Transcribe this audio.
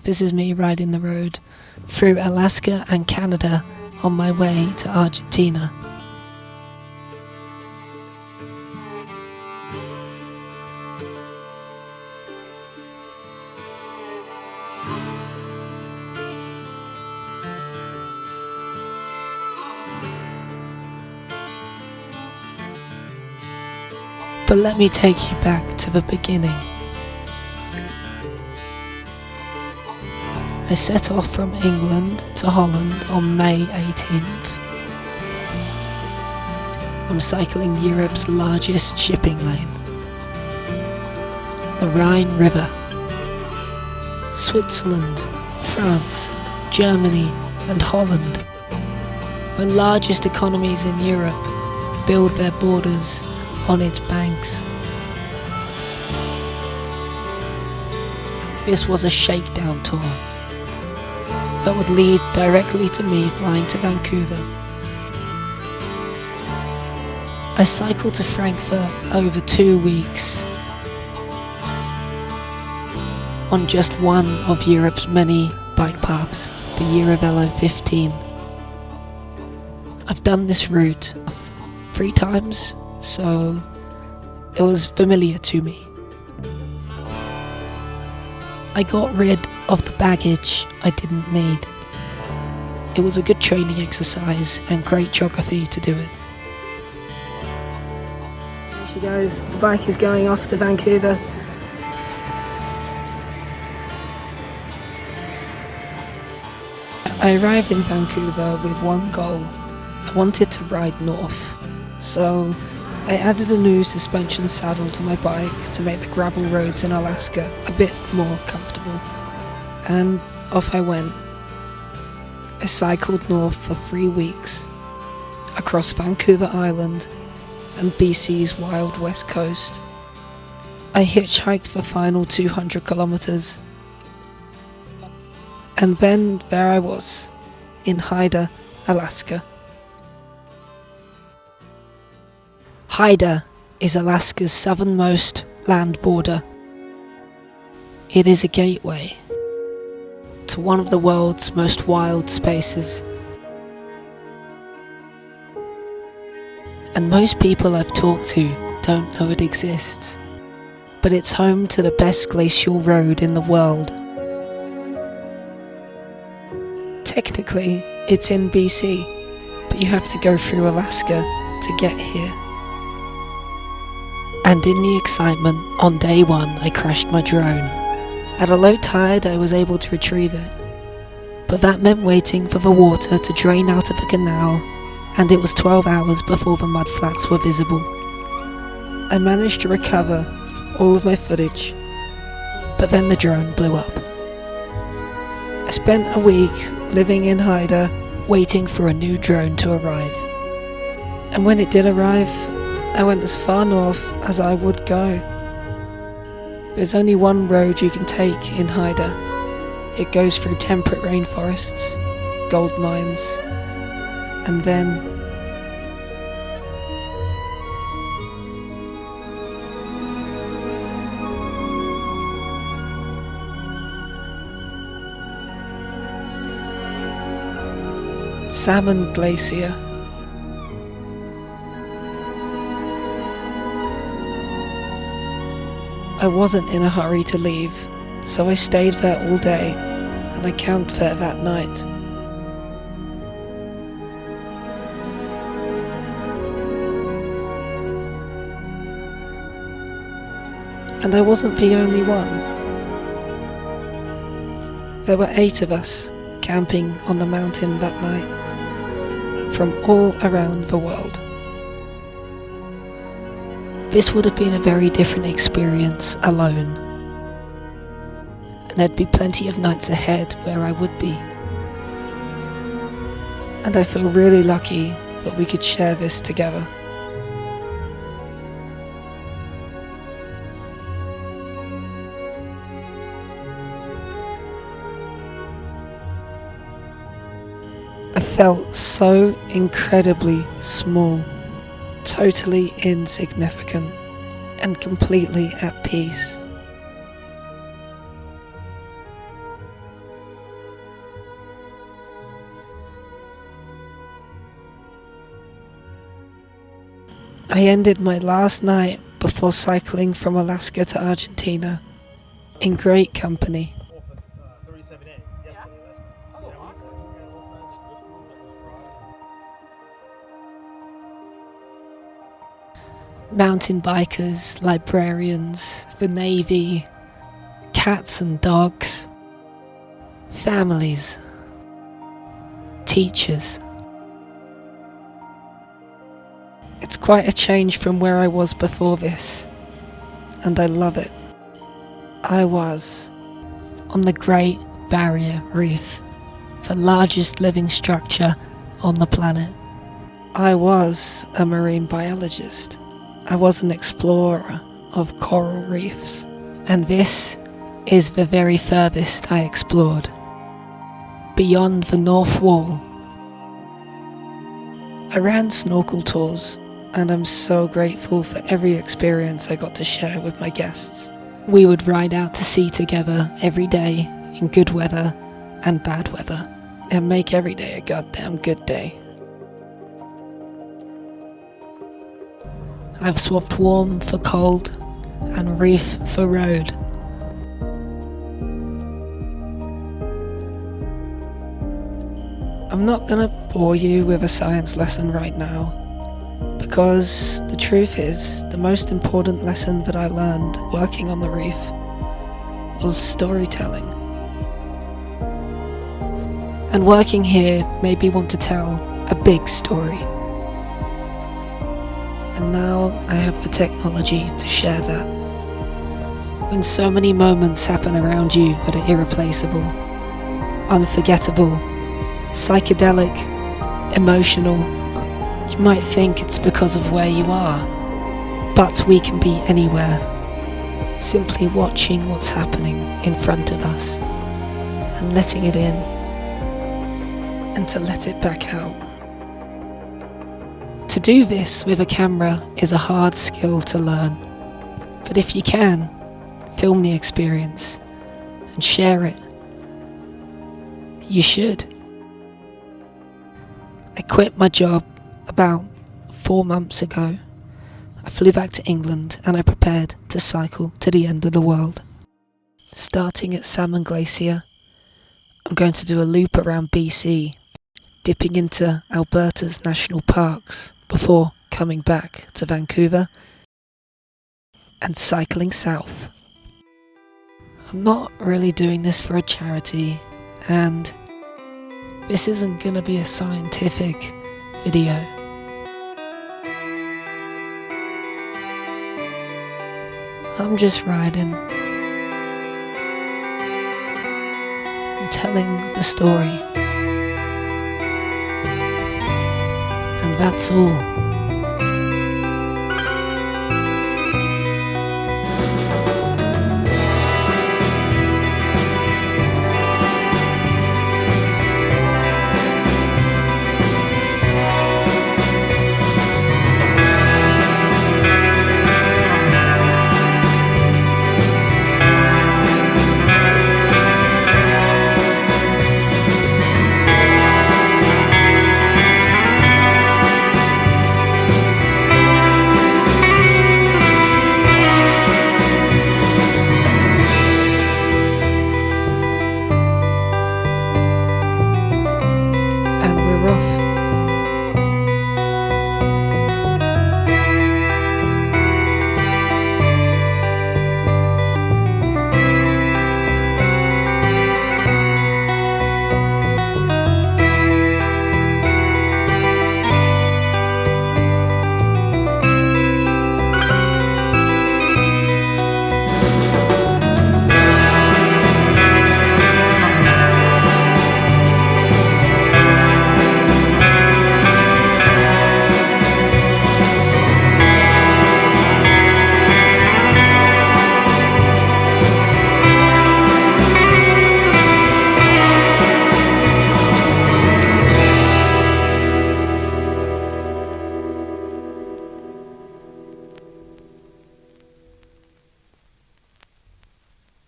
This is me riding the road through Alaska and Canada on my way to Argentina. But let me take you back to the beginning. I set off from England to Holland on May 18th. I'm cycling Europe's largest shipping lane, the Rhine River. Switzerland, France, Germany and Holland, the largest economies in Europe, build their borders on its banks. This was a shakedown tour that would lead directly to me flying to Vancouver. I cycled to Frankfurt over 2 weeks on just one of Europe's many bike paths, the Eurovelo 15. I've done this route 3 times, so it was familiar to me. I got rid of the baggage I didn't need. It was a good training exercise and great geography to do it. There she goes, the bike is going off to Vancouver. I arrived in Vancouver with one goal. I wanted to ride north, so I added a new suspension saddle to my bike to make the gravel roads in Alaska a bit more comfortable. And off I went. I cycled north for 3 weeks, across Vancouver Island and BC's wild west coast. I hitchhiked the final 200 kilometers. And then there I was, in Hyder, Alaska. Hyder is Alaska's southernmost land border. It is a gateway to one of the world's most wild spaces. And most people I've talked to don't know it exists, but it's home to the best glacial road in the world. Technically, it's in BC, but you have to go through Alaska to get here. And in the excitement, on day 1 I crashed my drone. At a low tide I was able to retrieve it, but that meant waiting for the water to drain out of the canal, and it was 12 hours before the mudflats were visible. I managed to recover all of my footage, but then the drone blew up. I spent a week living in Hyder, waiting for a new drone to arrive. And when it did arrive, I went as far north as I would go. There's only one road you can take in Hyder. It goes through temperate rainforests, gold mines, and then Salmon Glacier. I wasn't in a hurry to leave, so I stayed there all day, and I camped there that night. And I wasn't the only one. There were 8 of us camping on the mountain that night, from all around the world. This would have been a very different experience alone, and there'd be plenty of nights ahead where I would be. And I feel really lucky that we could share this together. I felt so incredibly small, totally insignificant, and completely at peace. I ended my last night before cycling from Alaska to Argentina in great company. Mountain bikers, librarians, the Navy, cats and dogs, families, teachers. It's quite a change from where I was before this, and I love it. I was on the Great Barrier Reef, the largest living structure on the planet. I was a marine biologist. I was an explorer of coral reefs, and this is the very furthest I explored, beyond the North Wall. I ran snorkel tours, and I'm so grateful for every experience I got to share with my guests. We would ride out to sea together every day in good weather and bad weather, and make every day a goddamn good day. I've swapped warm for cold and reef for road. I'm not gonna bore you with a science lesson right now, because the truth is, the most important lesson that I learned working on the reef was storytelling. And working here made me want to tell a big story. And now I have the technology to share that. When so many moments happen around you that are irreplaceable, unforgettable, psychedelic, emotional, you might think it's because of where you are, but we can be anywhere, simply watching what's happening in front of us and letting it in, and to let it back out. To do this with a camera is a hard skill to learn, but if you can, film the experience and share it. You should. I quit my job about 4 months ago. I flew back to England and I prepared to cycle to the end of the world. Starting at Salmon Glacier, I'm going to do a loop around BC, dipping into Alberta's national parks before coming back to Vancouver and cycling south. I'm not really doing this for a charity, and this isn't gonna be a scientific video. I'm just riding and telling the story. And that's all.